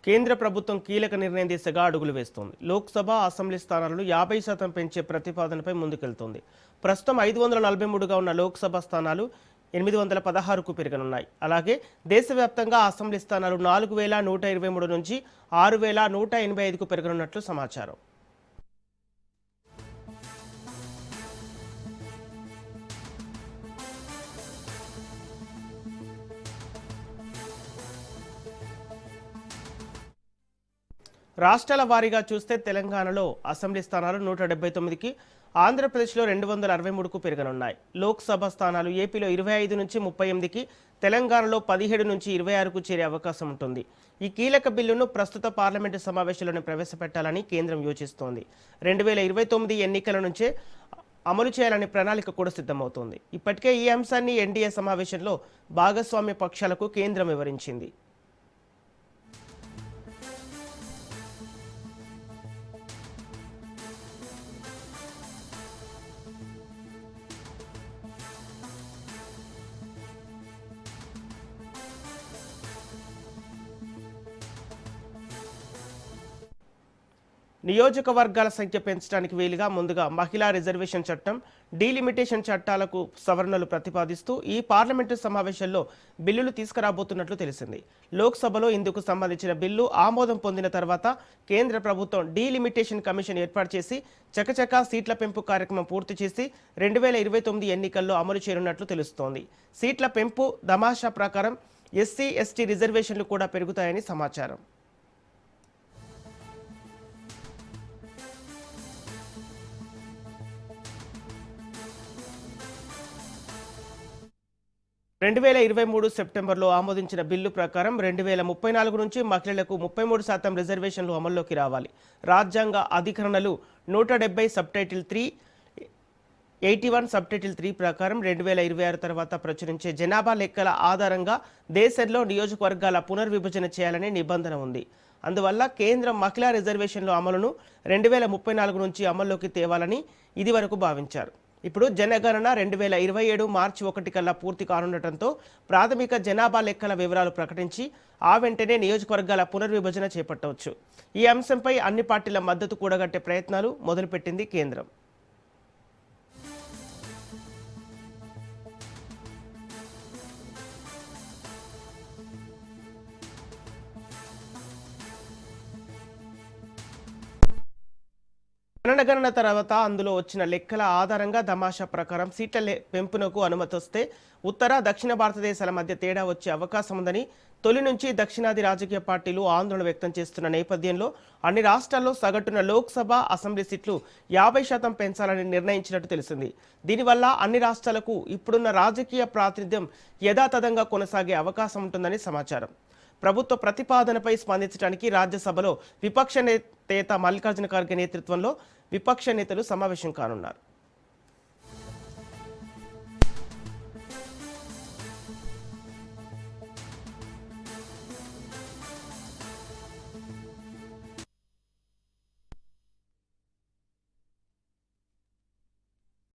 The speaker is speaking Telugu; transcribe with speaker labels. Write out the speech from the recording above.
Speaker 1: కేంద్ర ప్రభుత్వం కీలక నిర్ణయం దిశగా అడుగులు వేస్తోంది. లోక్సభ, అసెంబ్లీ స్థానాలను 50% పెంచే ప్రతిపాదనపై ముందుకెళ్తోంది. ప్రస్తుతం 543గా ఉన్న లోక్సభ స్థానాలు 816కు పెరగనున్నాయి. అలాగే దేశవ్యాప్తంగా అసెంబ్లీ స్థానాలు 4123 నుంచి 6185కు పెరగనున్నట్లు సమాచారం. రాష్ట్రాల వారీగా చూస్తే తెలంగాణలో అసెంబ్లీ స్థానాలు 179కి, ఆంధ్రప్రదేశ్లో 263కు పెరగనున్నాయి. లోక్సభ స్థానాలు ఏపీలో 25 నుంచి 38కి, తెలంగాణలో 17 నుంచి 26కు చేరే అవకాశం ఉంటుంది. ఈ కీలక బిల్లును ప్రస్తుత పార్లమెంటు సమావేశంలోనే ప్రవేశపెట్టాలని కేంద్రం యోచిస్తోంది. 2029 ఎన్నికల నుంచే అమలు చేయాలనే ప్రణాళిక కూడా సిద్ధమవుతోంది. ఇప్పటికే ఈ అంశాన్ని ఎన్డీఏ సమావేశంలో భాగస్వామ్య పక్షాలకు కేంద్రం వివరించింది. నియోజకవర్గాల సంఖ్య పెంచడానికి వీలుగా ముందుగా మహిళా రిజర్వేషన్ చట్టం, డీలిమిటేషన్ చట్టాలకు సవరణలు ప్రతిపాదిస్తూ ఈ పార్లమెంటు సమావేశంలో బిల్లులు తీసుకురాబోతున్నట్లు తెలిసింది. లోక్సభలో ఇందుకు సంబంధించిన బిల్లు ఆమోదం పొందిన తర్వాత కేంద్ర ప్రభుత్వం డీలిమిటేషన్ కమిషన్ ఏర్పాటు చేసి చకచకా సీట్ల పెంపు కార్యక్రమం పూర్తి చేసి 2029 ఎన్నికల్లో అమలు చేయనున్నట్లు తెలుస్తోంది. సీట్ల పెంపు దమాషా ప్రకారం ఎస్సీ, ఎస్టీ రిజర్వేషన్లు కూడా పెరుగుతాయని సమాచారం. 2023 సెప్టెంబర్లో ఆమోదించిన బిల్లు ప్రకారం 2034 నుంచి మహిళలకు 33% రిజర్వేషన్లు అమల్లోకి రావాలి. రాజ్యాంగ అధికరణలు 170 సబ్టైటిల్ 3, 81 సబ్టైటిల్ 3 ప్రకారం 2026 తర్వాత ప్రచురించే జనాభా లెక్కల ఆధారంగా దేశంలో నియోజకవర్గాల పునర్విభజన చేయాలనే నిబంధన ఉంది. అందువల్ల కేంద్రం మహిళా రిజర్వేషన్ల అమలును 2034 నుంచి అమల్లోకి తేవాలని ఇదివరకు భావించారు. ఇప్పుడు జనగణన 2027 మార్చి 1 కల్లా పూర్తి కానుండటంతో ప్రాథమిక జనాభా లెక్కల వివరాలు ప్రకటించి ఆ వెంటనే నియోజకవర్గాల పునర్విభజన చేపట్టవచ్చు. ఈ అంశంపై అన్ని పార్టీల మద్దతు కూడగట్టే ప్రయత్నాలు మొదలుపెట్టింది కేంద్రం. జనగణన తర్వాత అందులో వచ్చిన లెక్కల ఆధారంగా దమాషా ప్రకారం సీట్ల పెంపునకు అనుమతి వస్తే ఉత్తర, దక్షిణ భారతదేశాల మధ్య తేడా వచ్చే అవకాశం ఉందని తొలి నుంచి దక్షిణాది రాజకీయ పార్టీలు ఆందోళన వ్యక్తం చేస్తున్న నేపథ్యంలో అన్ని రాష్ట్రాల్లో సగటున లోక్సభ, అసెంబ్లీ సీట్లు 50% పెంచాలని నిర్ణయించినట్టు తెలిసింది. దీనివల్ల అన్ని రాష్ట్రాలకు ఇప్పుడున్న రాజకీయ ప్రాతినిధ్యం యథాతథంగా కొనసాగే అవకాశం ఉంటుందని సమాచారం. ప్రభుత్వ ప్రతిపాదనపై స్పందించడానికి రాజ్యసభలో విపక్ష నేత మల్లికార్జున ఖర్గే నేతృత్వంలో విపక్ష నేతలు సమావేశం కానున్నారు.